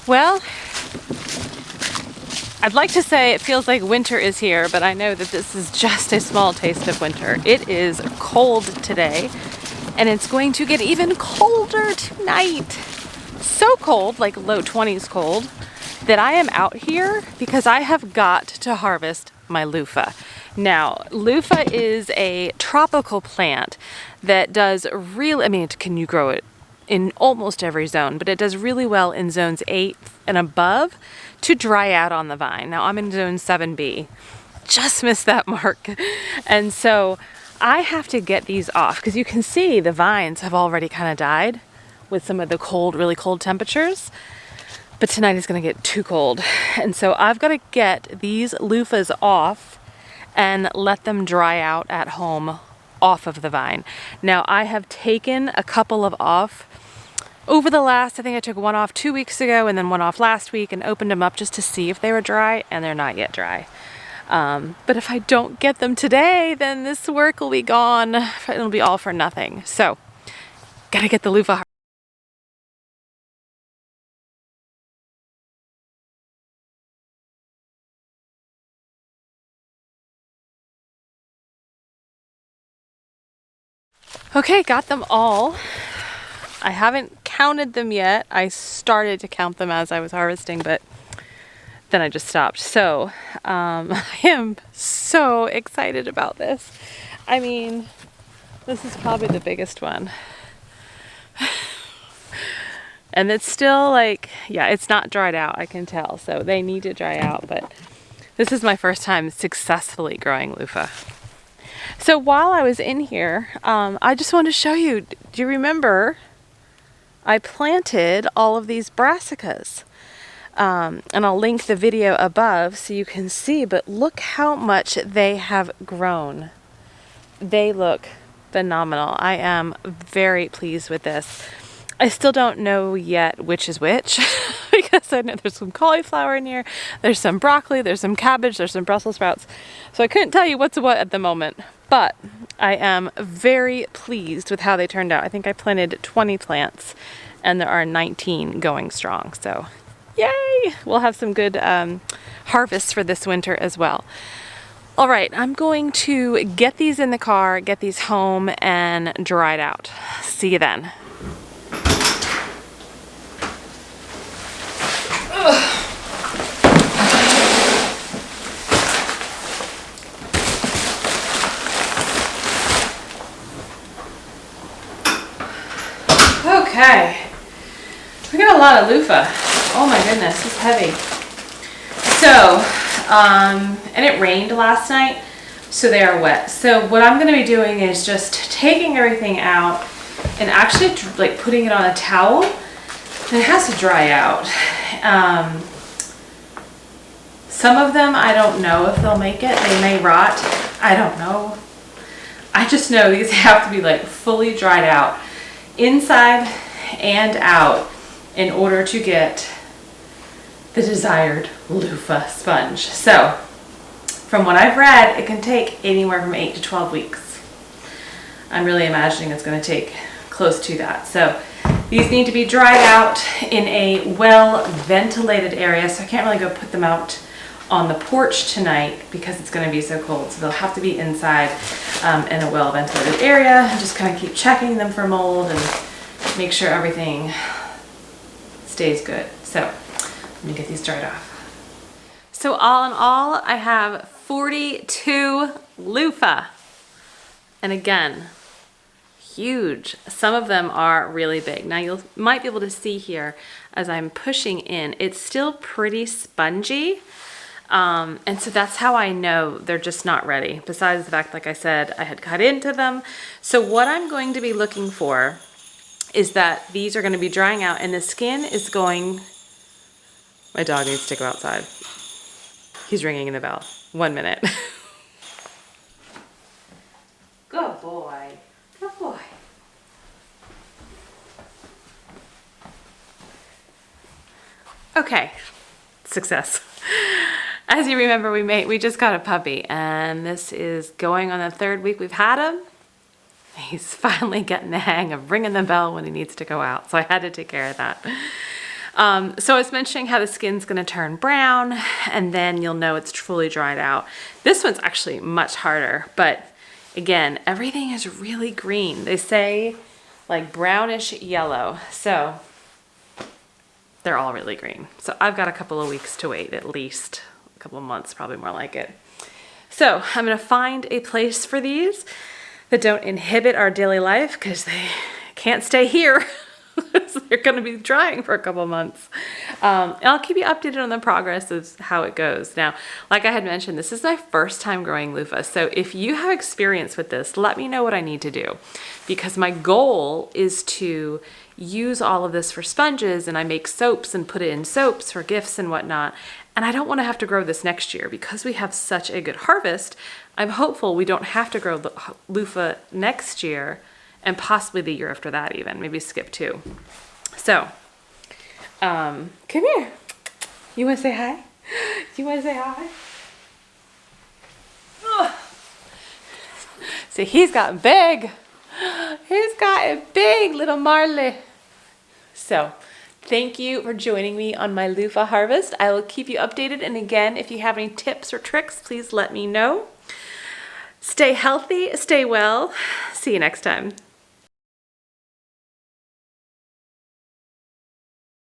Well, I'd like to say it feels like winter is here, but I know that this is just a small taste of winter. It is cold today, and it's going to get even colder tonight. So cold, like low 20s cold, that I am out here because I have got to harvest my Luffa. Now, Luffa is a tropical plant that does really, I mean, can you grow it in almost every zone, but it does really well in zones 8 and above to dry out on the vine. Now I'm in zone 7B, just missed that mark. And so I have to get these off because you can see the vines have already kind of died with some of the cold, really cold temperatures. But tonight is going to get too cold. And so I've got to get these loofahs off and let them dry out at home off of the vine. Now I have taken a couple of off over the last, I think I took one off 2 weeks ago and then one off last week and opened them up just to see if they were dry, and they're not yet dry. But if I don't get them today, then this work will be gone. It'll be all for nothing. So, gotta get the loofah. Okay, got them all. I haven't counted them yet. I started to count them as I was harvesting, but then I just stopped. So I am so excited about this. I mean, this is probably the biggest one. And it's still like, yeah, it's not dried out, I can tell. So they need to dry out, but this is my first time successfully growing Luffa. So while I was in here, I just wanted to show you, do you remember I planted all of these brassicas? And I'll link the video above so you can see, but look how much they have grown. They look phenomenal. I am very pleased with this. I still don't know yet which is which because I know there's some cauliflower in here, there's some broccoli, there's some cabbage, there's some Brussels sprouts. So I couldn't tell you what's what at the moment, but I am very pleased with how they turned out. I think I planted 20 plants and there are 19 going strong. So yay! We'll have some good harvests for this winter as well. All right, I'm going to get these in the car, get these home and dried out. See you then. Okay, we got a lot of loofah. Oh my goodness, it's heavy. So, and it rained last night, so they are wet. So what I'm going to be doing is just taking everything out and actually like putting it on a towel, and it has to dry out. Some of them, I don't know if they'll make it. They may rot. I don't know. I just know these have to be like fully dried out, inside and out, in order to get the desired loofah sponge. So from what I've read, it can take anywhere from 8 to 12 weeks. I'm really imagining it's going to take close to that. So these need to be dried out in a well ventilated area, so I can't really go put them out on the porch tonight because it's going to be so cold. So they'll have to be inside in a well ventilated area, and just kind of keep checking them for mold and make sure everything stays good. So let me get these dried off. So all in all, I have 42 loofah. And again, huge. Some of them are really big. Now you might be able to see here as I'm pushing in, it's still pretty spongy. And so that's how I know they're just not ready. Besides the fact, like I said, I had cut into them. So what I'm going to be looking for is that these are going to be drying out and the skin is going, my dog needs to go outside. He's ringing the bell. 1 minute. Good boy. Good boy. Okay. Success. As you remember, we just got a puppy, and this is going on the 3rd week we've had him. He's finally getting the hang of ringing the bell when he needs to go out, so I had to take care of that. So I was mentioning how the skin's gonna turn brown and then you'll know it's fully dried out. This one's actually much harder, but again, everything is really green. They say like brownish yellow. So they're all really green. So I've got a couple of weeks to wait, at least a couple of months, probably more like it. So I'm gonna find a place for these that don't inhibit our daily life because they can't stay here. So they're gonna be drying for a couple of months. And I'll keep you updated on the progress of how it goes. Now, like I had mentioned, this is my first time growing loofah. So if you have experience with this, let me know what I need to do, because my goal is to use all of this for sponges, and I make soaps and put it in soaps for gifts and whatnot. And I don't want to have to grow this next year because we have such a good harvest. I'm hopeful we don't have to grow loofah next year, and possibly the year after that even, maybe skip 2. So, come here. You want to say hi? You want to say hi? Oh. See, he's got big. He's got a big little Marley. So, thank you for joining me on my loofah harvest. I will keep you updated. And again, if you have any tips or tricks, please let me know. Stay healthy, stay well. See you next time.